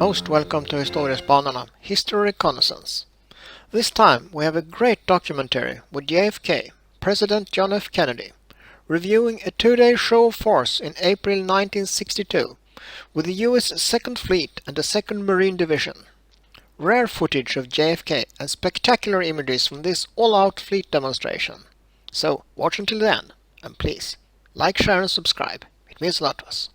most welcome to Historiespanarna, History Reconnaissance. This time we have a great documentary with JFK, President John F. Kennedy, reviewing a two-day show of force in April 1962 with the US 2nd Fleet and the 2nd Marine Division. Rare footage of JFK and spectacular images from this all-out fleet demonstration. So watch until the end, and please, like, share and subscribe. It means a lot to us.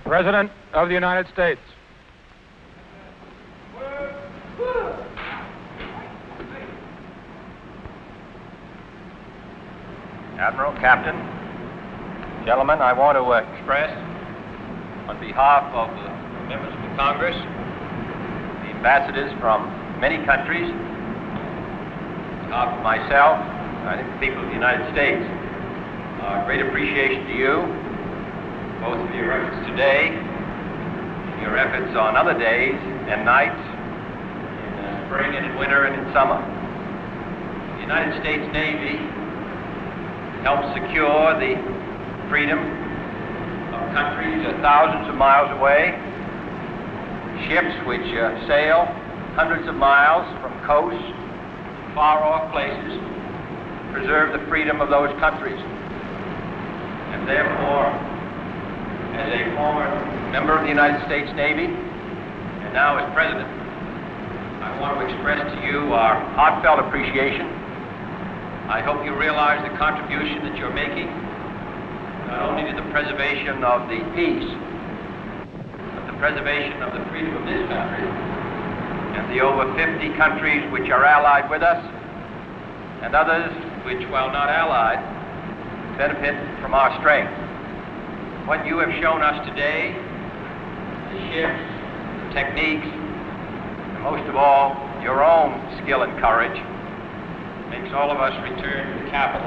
President of the United States. Admiral, Captain, gentlemen, I want to express on behalf of the members of the Congress, the ambassadors from many countries, on behalf of myself, I think the people of the United States, great appreciation to you, both of your efforts today, and your efforts on other days and nights, in spring and in winter and in summer. The United States Navy helps secure the freedom of countries thousands of miles away, ships which sail hundreds of miles from coasts, far-off places, preserve the freedom of those countries. And therefore, as a former member of the United States Navy, and now as President, I want to express to you our heartfelt appreciation. I hope you realize the contribution that you're making, not only to the preservation of the peace, but the preservation of the freedom of this country, and the over 50 countries which are allied with us, and others which, while not allied, benefit from our strength. What you have shown us today, the ships, the techniques, and most of all, your own skill and courage, makes all of us return to the Capitol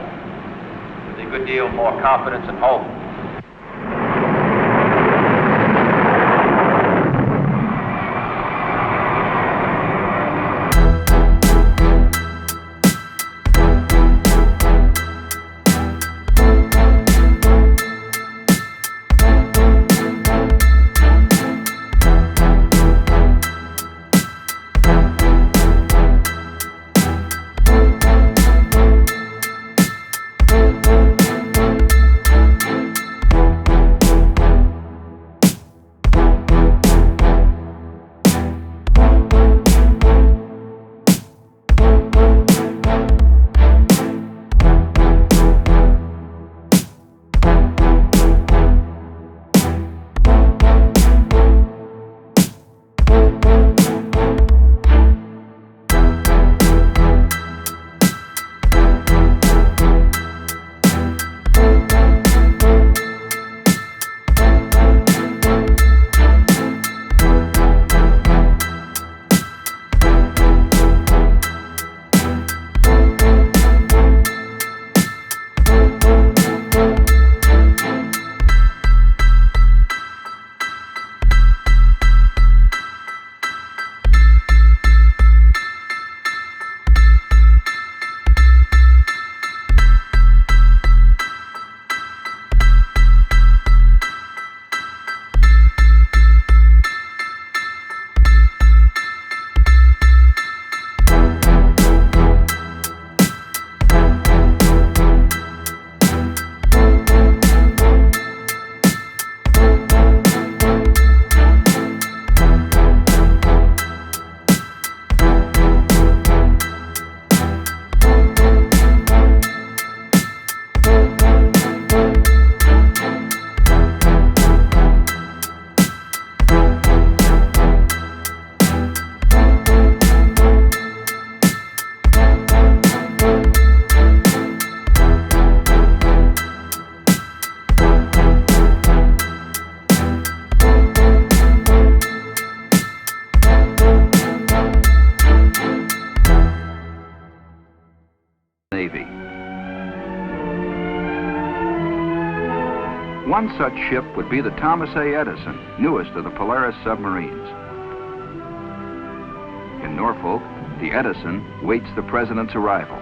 with a good deal more confidence and hope. One such ship would be the Thomas A. Edison, newest of the Polaris submarines. In Norfolk, the Edison waits the President's arrival.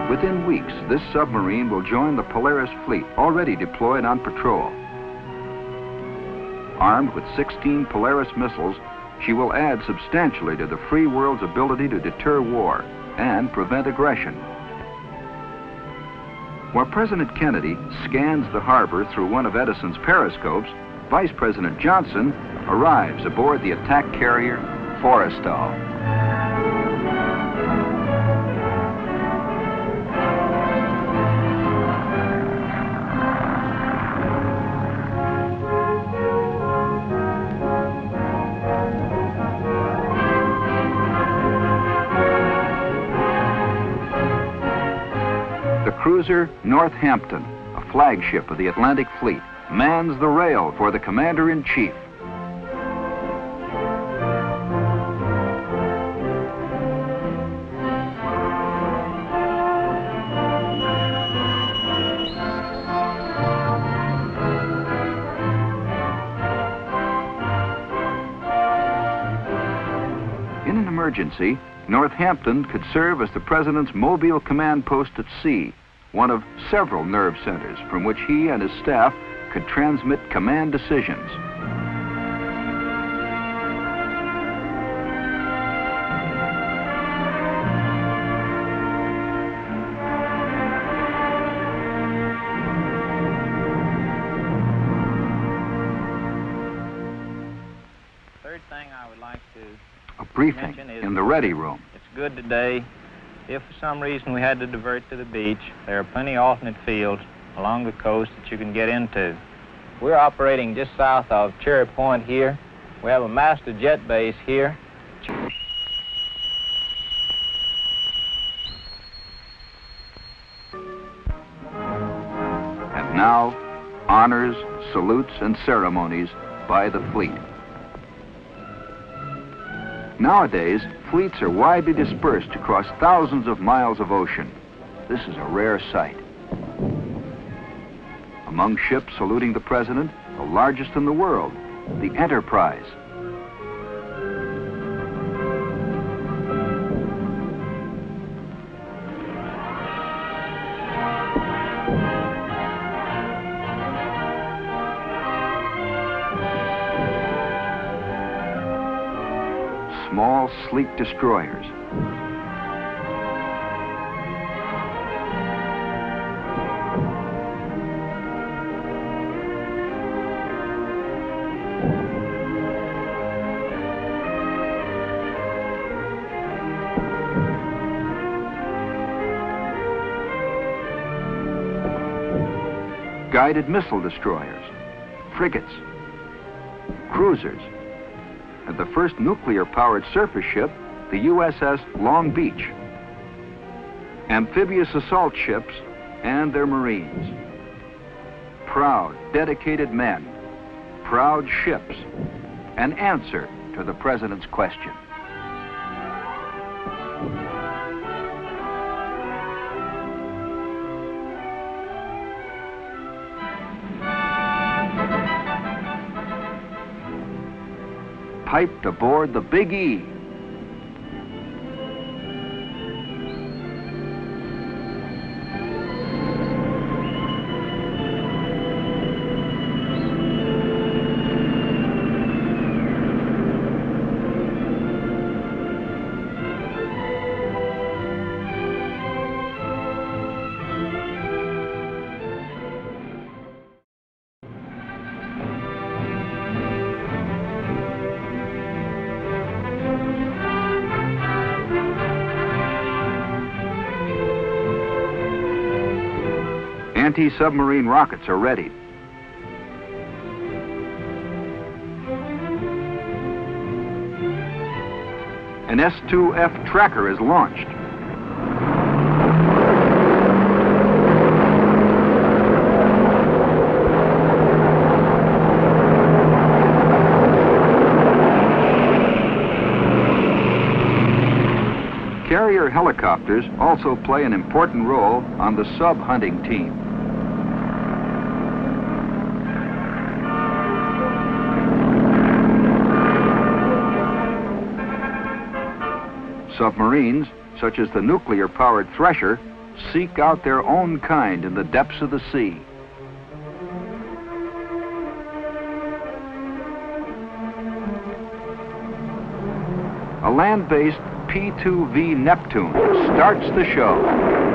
Within weeks, this submarine will join the Polaris fleet already deployed on patrol. Armed with 16 Polaris missiles, she will add substantially to the free world's ability to deter war and prevent aggression. While President Kennedy scans the harbor through one of Edison's periscopes, Vice President Johnson arrives aboard the attack carrier Forrestal. Cruiser Northampton, a flagship of the Atlantic Fleet, mans the rail for the Commander-in-Chief. In an emergency, Northampton could serve as the President's mobile command post at sea, one of several nerve centers from which he and his staff could transmit command decisions. Third thing I would like to A briefing mention is in the ready room. it's good today. If for some reason we had to divert to the beach, there are plenty of alternate fields along the coast that you can get into. We're operating just south of Cherry Point here. We have a master jet base here. And now, honors, salutes, and ceremonies by the fleet. Nowadays, fleets are widely dispersed across thousands of miles of ocean. This is a rare sight. Among ships saluting the President, the largest in the world, the Enterprise. Small, sleek destroyers. Guided missile destroyers, frigates, cruisers, and the first nuclear-powered surface ship, the USS Long Beach. Amphibious assault ships and their Marines. Proud, dedicated men, proud ships, an answer to the President's question. Piped aboard the Big E. Anti-submarine rockets are ready. An S-2F tracker is launched. helicopters also play an important role on the sub-hunting team. Submarines, such as the nuclear-powered Thresher, seek out their own kind in the depths of the sea. A land-based P-2V Neptune starts the show.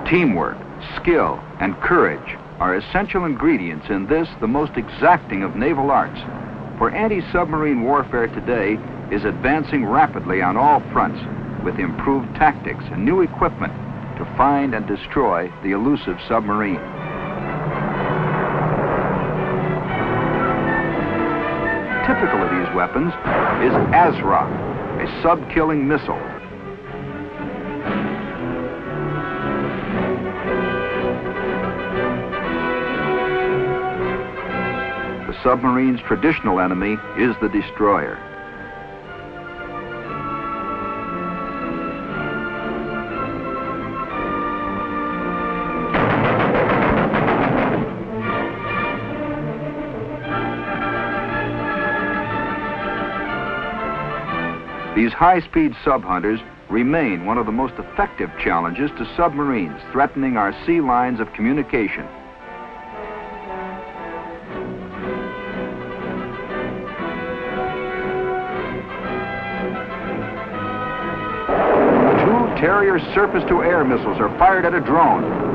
Teamwork, skill, and courage are essential ingredients in this, the most exacting of naval arts. For anti-submarine warfare today is advancing rapidly on all fronts with improved tactics and new equipment to find and destroy the elusive submarine. Typical of these weapons is ASROC, a sub-killing missile. The submarine's traditional enemy is the destroyer. These high-speed sub-hunters remain one of the most effective challenges to submarines threatening our sea lines of communication. Two Terrier surface-to-air missiles are fired at a drone.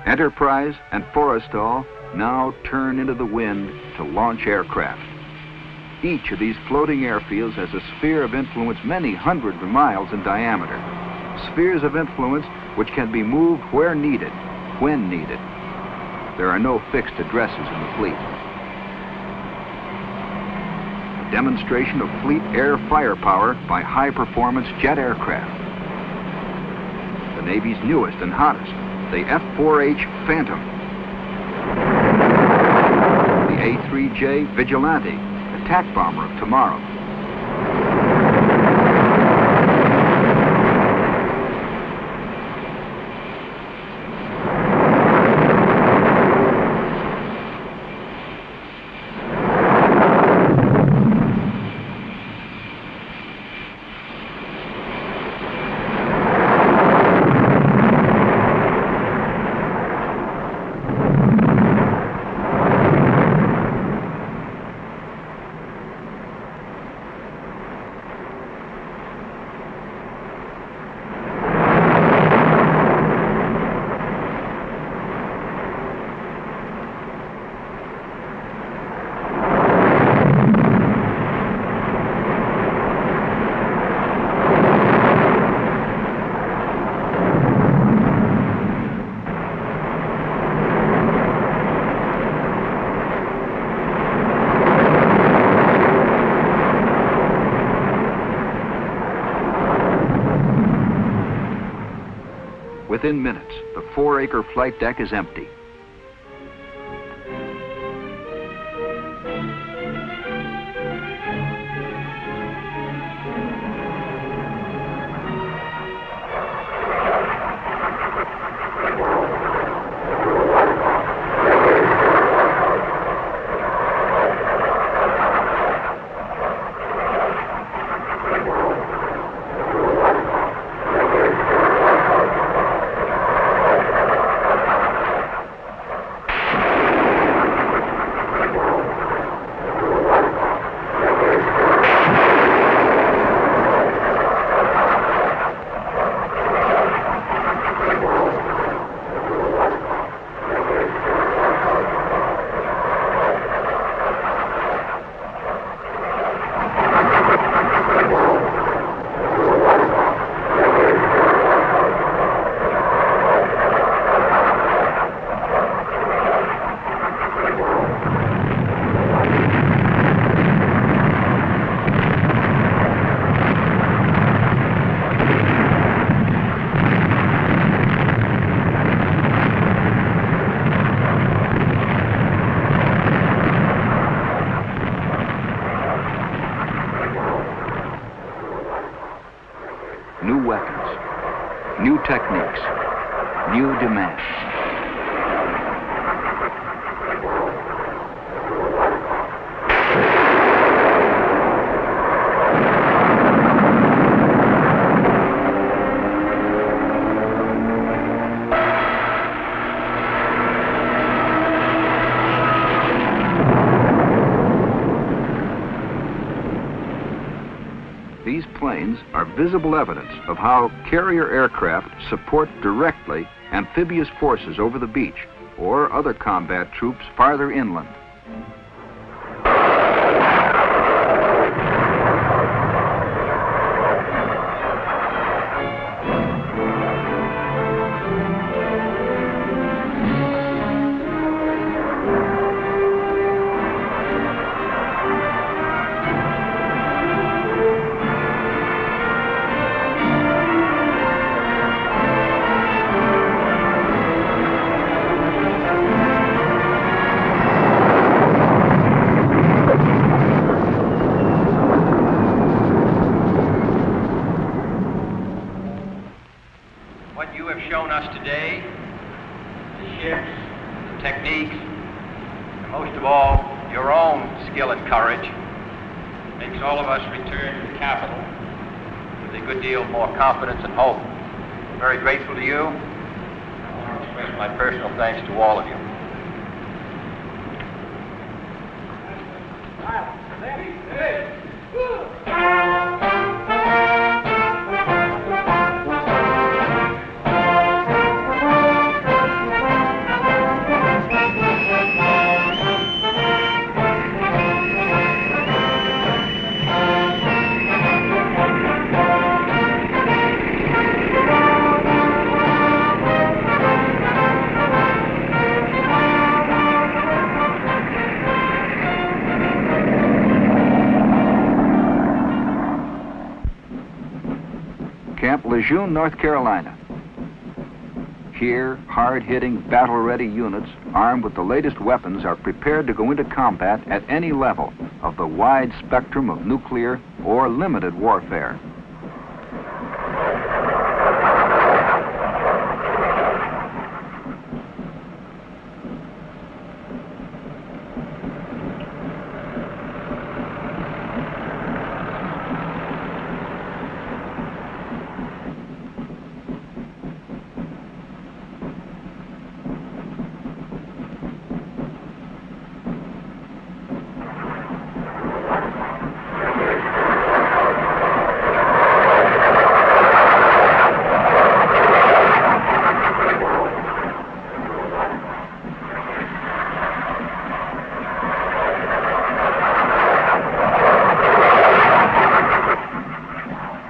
Enterprise and Forrestal now turn into the wind to launch aircraft. Each of these floating airfields has a sphere of influence many hundreds of miles in diameter. Spheres of influence which can be moved where needed, when needed. There are no fixed addresses in the fleet. A demonstration of fleet air firepower by high-performance jet aircraft. The Navy's newest and hottest, the F-4H Phantom, the A-3J Vigilante, attack bomber of tomorrow. Within minutes, the 4-acre flight deck is empty. new demands. These planes are visible evidence of how carrier aircraft support directly amphibious forces over the beach or other combat troops farther inland. What you have shown us today, the ships, the techniques, and most of all, your own skill and courage, makes all of us return to the capital with a good deal more confidence and hope. I'm very grateful to you. I want to express my personal thanks to all of you. Camp Lejeune, North Carolina. Here, hard-hitting, battle-ready units armed with the latest weapons are prepared to go into combat at any level of the wide spectrum of nuclear or limited warfare.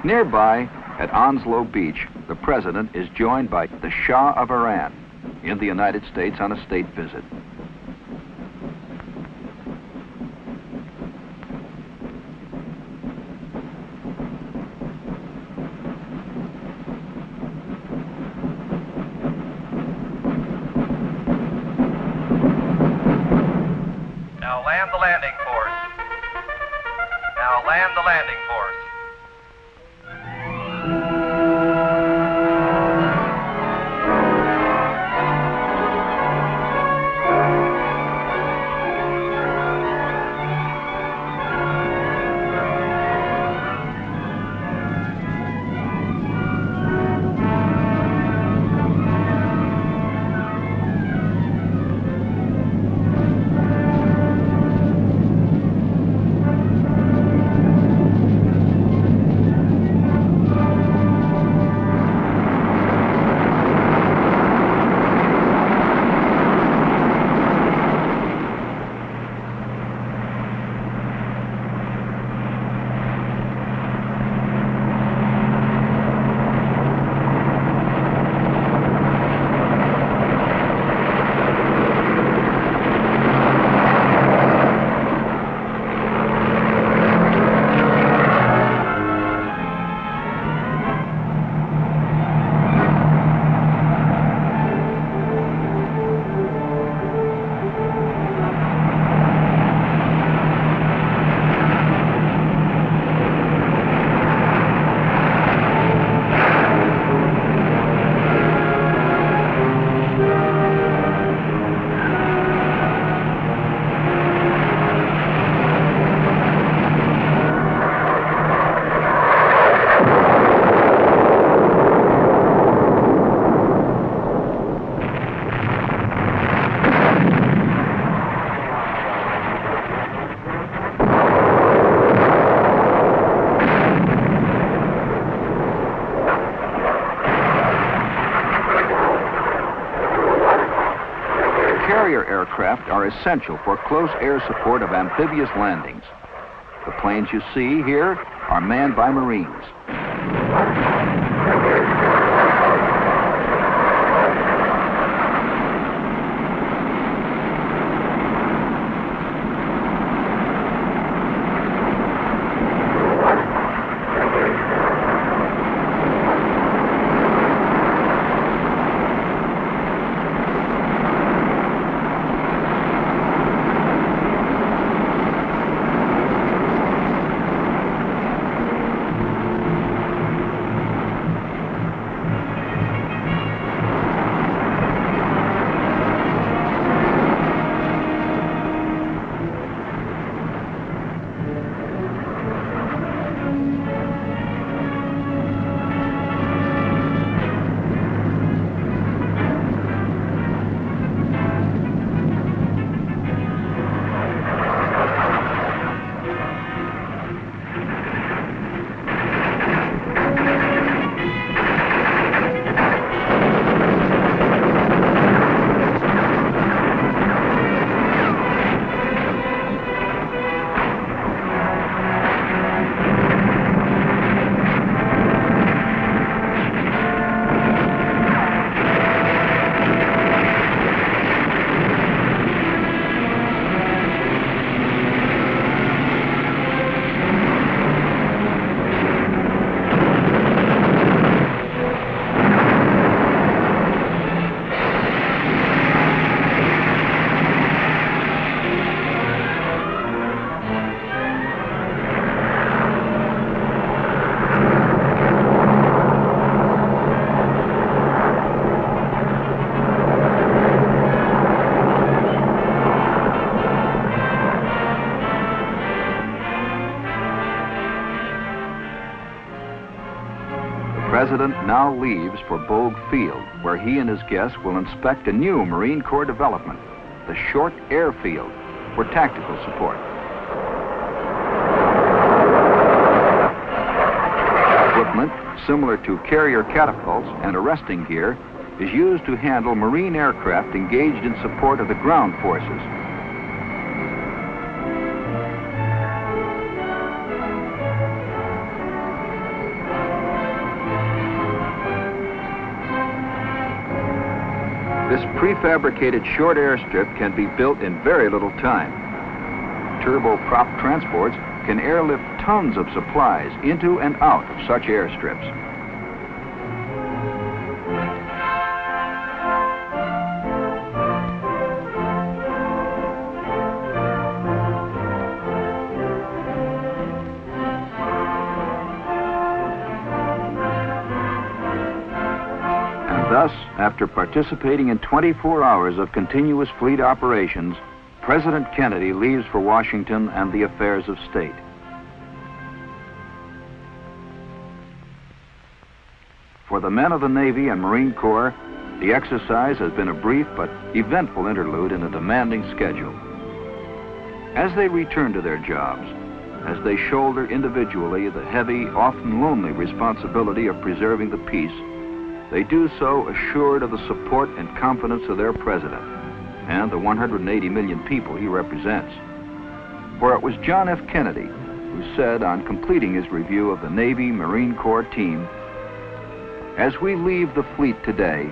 Nearby, at Onslow Beach, the president is joined by the Shah of Iran in the United States on a state visit. Now land the landing force. Now land the landing force. carrier aircraft are essential for close air support of amphibious landings. The planes you see here are manned by Marines. The President now leaves for Bogue Field, where he and his guests will inspect a new Marine Corps development, the Short Airfield, for tactical support. Equipment similar to carrier catapults and arresting gear is used to handle Marine aircraft engaged in support of the ground forces. This prefabricated short airstrip can be built in very little time. Turboprop transports can airlift tons of supplies into and out of such airstrips. Thus, after participating in 24 hours of continuous fleet operations, President Kennedy leaves for Washington and the affairs of state. For the men of the Navy and Marine Corps, the exercise has been a brief but eventful interlude in a demanding schedule. As they return to their jobs, as they shoulder individually the heavy, often lonely responsibility of preserving the peace, they do so assured of the support and confidence of their president and the 180 million people he represents. For it was John F. Kennedy who said on completing his review of the Navy Marine Corps team, "As we leave the fleet today,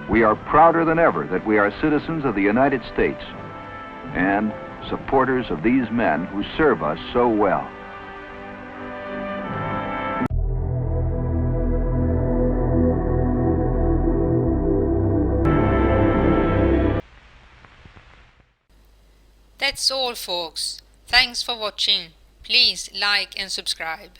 we are prouder than ever that we are citizens of the United States and supporters of these men who serve us so well." That's all, folks. Thanks for watching. Please like and subscribe.